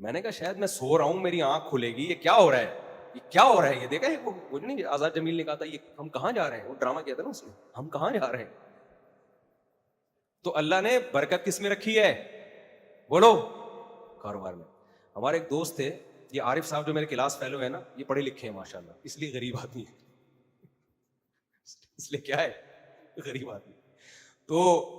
میں نے کہا شاید میں سو رہا ہوں, میری آنکھ کھلے گی, یہ کیا ہو رہا ہے, یہ کیا ہو رہا ہے, یہ دیکھا ہے وہ نہیں آزاد جمیل نے کہا تھا یہ ہم کہاں جا رہے ہیں, وہ ڈرامہ کیا تھا نا اس میں, ہم کہاں جا رہے ہیں. تو اللہ نے برکت کس میں رکھی ہے, بولو, کاروبار میں. ہمارے ایک دوست تھے, یہ عارف صاحب جو میرے کلاس فیلو ہے نا, یہ پڑھے لکھے ہیں ماشاءاللہ, اس لیے غریب آدمی ہے, اس لیے کیا ہے, غریب آدمی. تو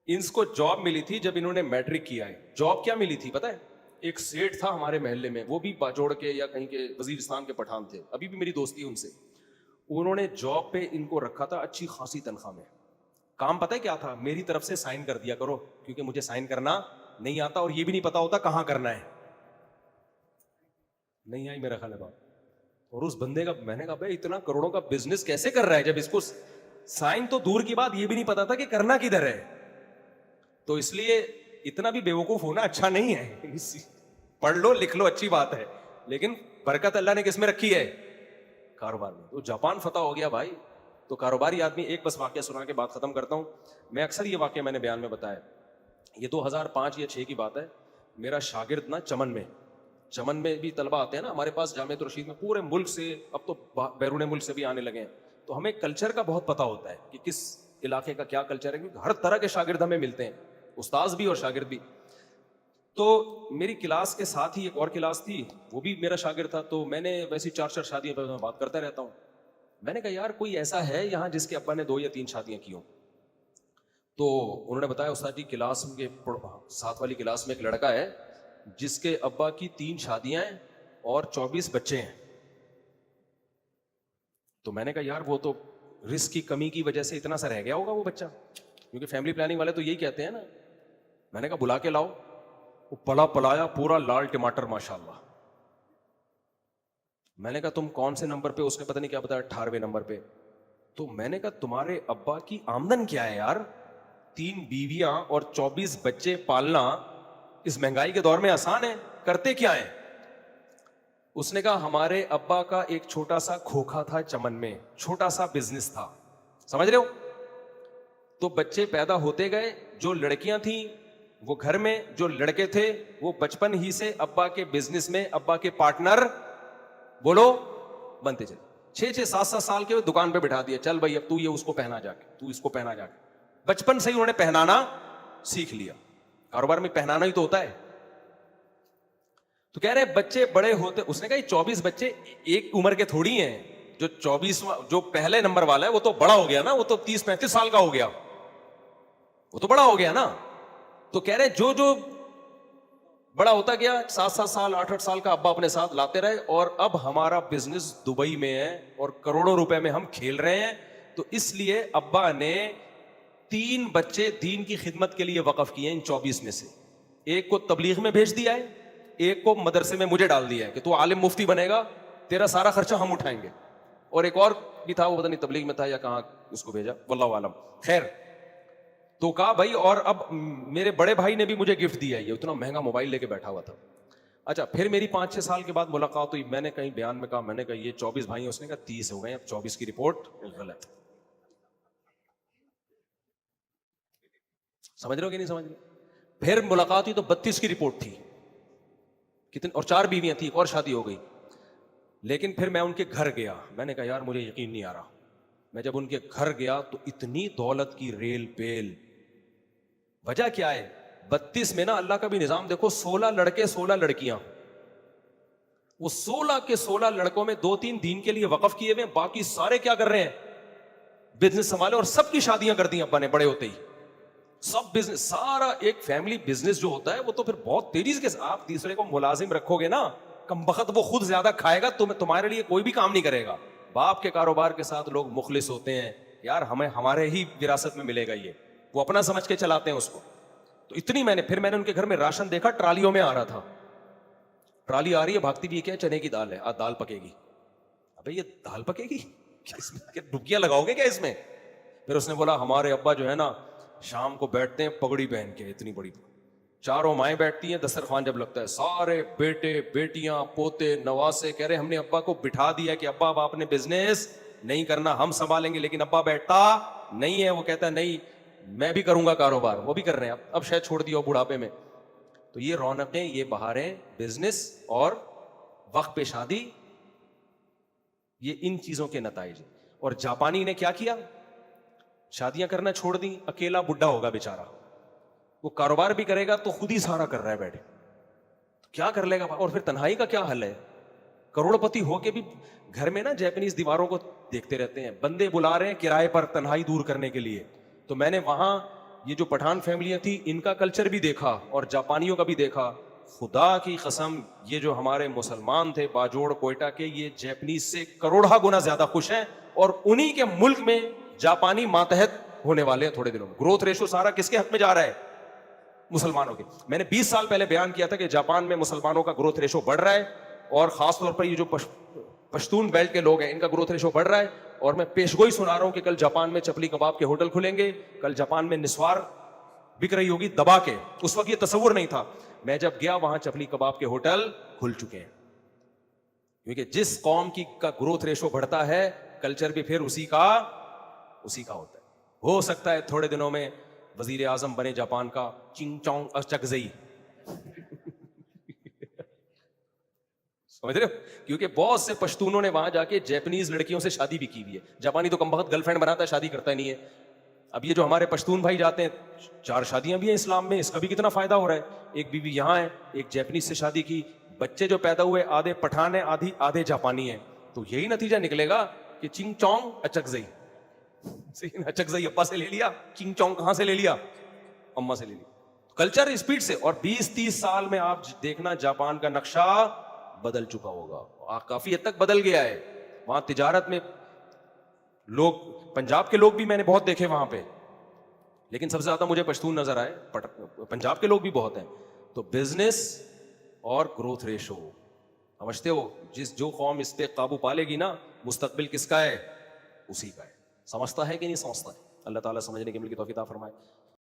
ان کو جاب ملی تھی جب انہوں نے میٹرک کیا ہے. جاب کیا ملی تھی پتہ ہے, ایک سیٹ تھا ہمارے محلے میں, وہ بھی باجوڑ کے یا کہیں کے وزیرستان کے پٹھان تھے, ابھی بھی میری دوستی ہے ان سے. انہوں نے جاب پہ ان کو رکھا تھا اچھی خاصی تنخواہ میں. کام پتہ ہے کیا تھا, میری طرف سے سائن کر دیا کرو, کیونکہ مجھے سائن کرنا نہیں آتا اور یہ بھی نہیں پتا ہوتا کہاں کرنا ہے. نہیں آئی میرا خیال ہے بات. اور اس بندے کا میں نے کہا بھائی اتنا کروڑوں کا بزنس کیسے کر رہا ہے جب اس کو سائن تو دور کی بات یہ بھی نہیں پتا تھا کہ کرنا کدھر ہے. تو اس لیے اتنا بھی بیوقوف ہونا اچھا نہیں ہے, پڑھ لو لکھ لو اچھی بات ہے, لیکن برکت اللہ نے کس میں رکھی ہے, کاروبار میں. تو جاپان فتح ہو گیا بھائی. تو کاروباری آدمی, ایک بس واقعہ سنا کے بات ختم کرتا ہوں. میں اکثر یہ واقعہ میں نے بیان میں بتایا, یہ 2005 یا 6 کی بات ہے. میرا شاگرد نا چمن میں بھی طلبہ آتے ہیں نا ہمارے پاس جامعۃ الرشید میں, پورے ملک سے, اب تو بیرون ملک سے بھی آنے لگے ہیں. تو ہمیں کلچر کا بہت پتہ ہوتا ہے کہ کس علاقے کا کیا کلچر ہے, کیونکہ ہر طرح کے شاگرد ہمیں ملتے ہیں, استاذ بھی اور شاگرد بھی. تو میری کلاس کے ساتھ ہی ایک اور کلاس تھی, وہ بھی میرا شاگرد تھا. تو میں نے ویسی 4 شادیوں پہ میں بات کرتا رہتا ہوں. میں نے کہا یار کوئی ایسا ہے یہاں جس کے ابا نے 2 یا 3 شادیاں کی ہوں. تو انہوں نے بتایا استاد جی کلاس کے ساتھ والی کلاس میں ایک لڑکا ہے جس کے ابا کی 3 شادیاں ہیں اور 24 بچے ہیں. تو میں نے کہا یار وہ تو رزق کی کمی کی وجہ سے اتنا سا رہ گیا ہوگا وہ بچہ, کیونکہ فیملی پلاننگ والے تو یہی کہتے ہیں نا. میں نے کہا بلا کے لاؤ. وہ پلا پلایا پورا لال ٹماٹر ماشاءاللہ. میں نے کہا تم کون سے نمبر پہ, اس نے پتہ نہیں کیا بتایا 18ویں نمبر پہ. تو میں نے کہا تمہارے ابا کی آمدن کیا ہے یار, 3 بیویاں اور 24 بچے پالنا اس مہنگائی کے دور میں آسان ہے, کرتے کیا ہیں. اس نے کہا ہمارے ابا کا ایک چھوٹا سا کھوکھا تھا چمن میں, چھوٹا سا بزنس تھا, سمجھ رہے ہو. تو بچے پیدا ہوتے گئے, جو لڑکیاں تھیں وہ گھر میں, جو لڑکے تھے وہ بچپن ہی سے ابا کے بزنس میں ابا کے پارٹنر, بولو, بنتے چلے. 6-7 سال کے دکان پہ بٹھا دیا, چل بھائی اب تو یہ اس کو پہنا جا کے, تو اس کو پہنا جا کے. بچپن سے ہی انہوں نے پہنانا سیکھ لیا. کاروبار میں پہنانا ہی تو ہوتا ہے. تو کہہ رہے بچے بڑے ہوتے, اس نے کہا یہ 24 بچے ایک عمر کے تھوڑی ہیں. جو 24واں جو پہلے نمبر والا ہے وہ تو بڑا ہو گیا نا, وہ تو 30-35 سال کا ہو گیا, وہ تو بڑا ہو گیا نا. تو کہہ رہے جو بڑا ہوتا گیا 7 سال 8 سال کا ابا اپنے ساتھ لاتے رہے, اور اب ہمارا بزنس دبئی میں ہے اور کروڑوں روپے میں ہم کھیل رہے ہیں. تو اس لیے ابا نے 3 بچے دین کی خدمت کے لیے وقف کیے ان 24 میں سے. ایک کو تبلیغ میں بھیج دیا ہے, ایک کو مدرسے میں مجھے ڈال دیا ہے کہ تو عالم مفتی بنے گا, تیرا سارا خرچہ ہم اٹھائیں گے. اور ایک اور بھی تھا, وہ پتہ نہیں تبلیغ میں تھا یا کہاں اس کو بھیجا, واللہ عالم. خیر, تو کہا بھائی, اور اب میرے بڑے بھائی نے بھی مجھے گفٹ دیا ہے, یہ اتنا مہنگا موبائل لے کے بیٹھا ہوا تھا. اچھا پھر میری 5-6 سال کے بعد ملاقات ہوئی, میں نے کہیں بیان میں کہا, میں نے کہا یہ 24 بھائی ہیں, اس نے کہا 30 ہو گئے, اب 24 کی رپورٹ غلط. سمجھ رہے ہو کہ نہیں سمجھ رہے. پھر ملاقات ہوئی تو 32 کی رپورٹ تھی, کتنے, اور 4 بیویاں تھیں, ایک اور شادی ہو گئی. لیکن پھر میں ان کے گھر گیا, میں نے کہا یار مجھے یقین نہیں آ رہا. میں جب ان کے گھر گیا تو اتنی دولت کی ریل پیل. وجہ کیا ہے, 32 میں نا اللہ کا بھی نظام دیکھو, 16 لڑکے 16 لڑکیاں. وہ 16 کے 16 لڑکوں میں 2-3 دین کے لیے وقف کیے ہوئے, باقی سارے کیا کر رہے ہیں, بزنس سنبھالے, اور سب کی شادیاں کر دی ابا نے بڑے ہوتے ہی. سب بزنس, سارا ایک فیملی بزنس جو ہوتا ہے وہ تو پھر بہت تیزی سے, آپ تیسرے کو ملازم رکھو گے نا, کم بخت وہ خود زیادہ کھائے گا, تمہارے لیے کوئی بھی کام نہیں کرے گا. باپ کے کاروبار کے ساتھ لوگ مخلص ہوتے ہیں, یار ہمیں ہمارے ہی وراثت میں ملے گا, یہ وہ اپنا سمجھ کے چلاتے ہیں اس کو. تو اتنی پھر میں نے ان کے گھر میں راشن دیکھا, ٹرالیوں میں آ رہا تھا. ٹرالی آ رہی ہے, بھاگتی بھی, کیا چنے کی دال ہے, دال پکے گی. ابے یہ دال پکے گی, ڈبکیاں لگاؤ گے کیا اس میں. پھر اس نے بولا ہمارے ابا جو ہے نا شام کو بیٹھتے ہیں پگڑی پہن کے, اتنی بڑی, 4 مائیں بیٹھتی ہیں, دسترخوان جب لگتا ہے سارے بیٹے بیٹیاں پوتے نواسے, کہہ رہے ہم نے ابا کو بٹھا دیا کہ ابا اب آپ نے بزنس نہیں کرنا, ہم سنبھالیں گے. لیکن ابا بیٹھتا نہیں ہے, وہ کہتا ہے نہیں میں بھی کروں گا کاروبار. وہ بھی کر رہے ہیں, اب شاید چھوڑ دیا ہو بڑھاپے میں. تو یہ رونقیں, یہ بہاریں, بزنس اور وقت پہ شادی, یہ ان چیزوں کے نتائج ہیں. اور جاپانی نے کیا کیا, شادیاں کرنا چھوڑ دی, اکیلا بڈھا ہوگا بیچارہ, وہ کاروبار بھی کرے گا تو خود ہی سارا کر رہا ہے بیٹھے, کیا کر لے گا. اور پھر تنہائی کا کیا حل ہے, کروڑ پتی ہو کے بھی گھر میں نا جیپنیز دیواروں کو دیکھتے رہتے ہیں, بندے بلا رہے ہیں کرائے پر تنہائی دور کرنے کے لیے. تو میں نے وہاں یہ جو پٹھان فیملیاں تھیں ان کا کلچر بھی دیکھا اور جاپانیوں کا بھی دیکھا. خدا کی قسم, یہ جو ہمارے مسلمان تھے باجوڑ کوئٹہ کے, یہ جیپنیز سے کروڑہ گنا زیادہ خوش ہیں, اور انہی کے ملک میں جاپانی ماتحت ہونے والے ہیں تھوڑے دنوں میں. گروتھ ریشو سارا کس کے حق میں جا رہا ہے, مسلمانوں کے. میں نے 20 سال پہلے بیان کیا تھا کہ جاپان میں مسلمانوں کا گروتھ ریشو بڑھ رہا ہے, اور خاص طور پر یہ جو پشتون بیلٹ کے لوگ ہیں ان کا گروتھ ریشو بڑھ رہا ہے. اور میں پیشگوئی سنا رہا ہوں کہ کل جاپان میں چپلی کباب کے ہوٹل کھلیں گے, کل جاپان میں نسوار بک رہی ہوگی دبا کے. اس وقت یہ تصور نہیں تھا, میں جب گیا وہاں چپلی کباب کے ہوٹل کھل چکے ہیں. کیونکہ جس قوم کی کا گروتھ ریشو بڑھتا ہے کلچر بھی پھر اسی کا ہوتا ہے. ہو سکتا ہے تھوڑے دنوں میں وزیر اعظم بنے جاپان کا چنگ چونگ اچکزئی, سمجھ رہے ہو, کیونکہ بہت سے پشتونوں نے وہاں جا کے جیپنیز لڑکیوں سے شادی بھی کی ہوئی ہے. جاپانی تو کم بخت گرل فرینڈ بناتا ہے, شادی کرتا نہیں ہے. اب یہ جو ہمارے پشتون بھائی جاتے ہیں, 4 شادیاں بھی ہیں اسلام میں, اس کا بھی کتنا فائدہ ہو رہا ہے. ایک بیوی یہاں ہے, ایک جیپنیز سے شادی کی, بچے جو پیدا ہوئے آدھے پٹھان ہیں آدھے جاپانی ہیں. تو یہی نتیجہ نکلے گا کہ چنگ چونگ اچکزئی. اچکزئی ابا سے لے لیا, چنگ چونگ کہاں سے لے لیا, اما سے لے لیا. کلچر اسپیڈ سے, اور 20-30 سال میں آپ دیکھنا جاپان کا نقشہ بدل چکا ہوگا, کافی حد تک بدل گیا ہے. وہاں تجارت میں لوگ, پنجاب کے لوگ بھی میں نے بہت دیکھے وہاں پہ, لیکن سب سے زیادہ مجھے پشتون نظر آئے. پنجاب کے لوگ بھی بہت ہیں. تو بزنس اور گروتھ ریشو, سمجھتے ہو, جو قوم اس پہ قابو پالے گی نا, مستقبل کس کا ہے, اسی کا ہے. سمجھتا ہے کہ نہیں سمجھتا ہے. اللہ تعالیٰ سمجھنے کے مل کی توفیق عطا فرمائے.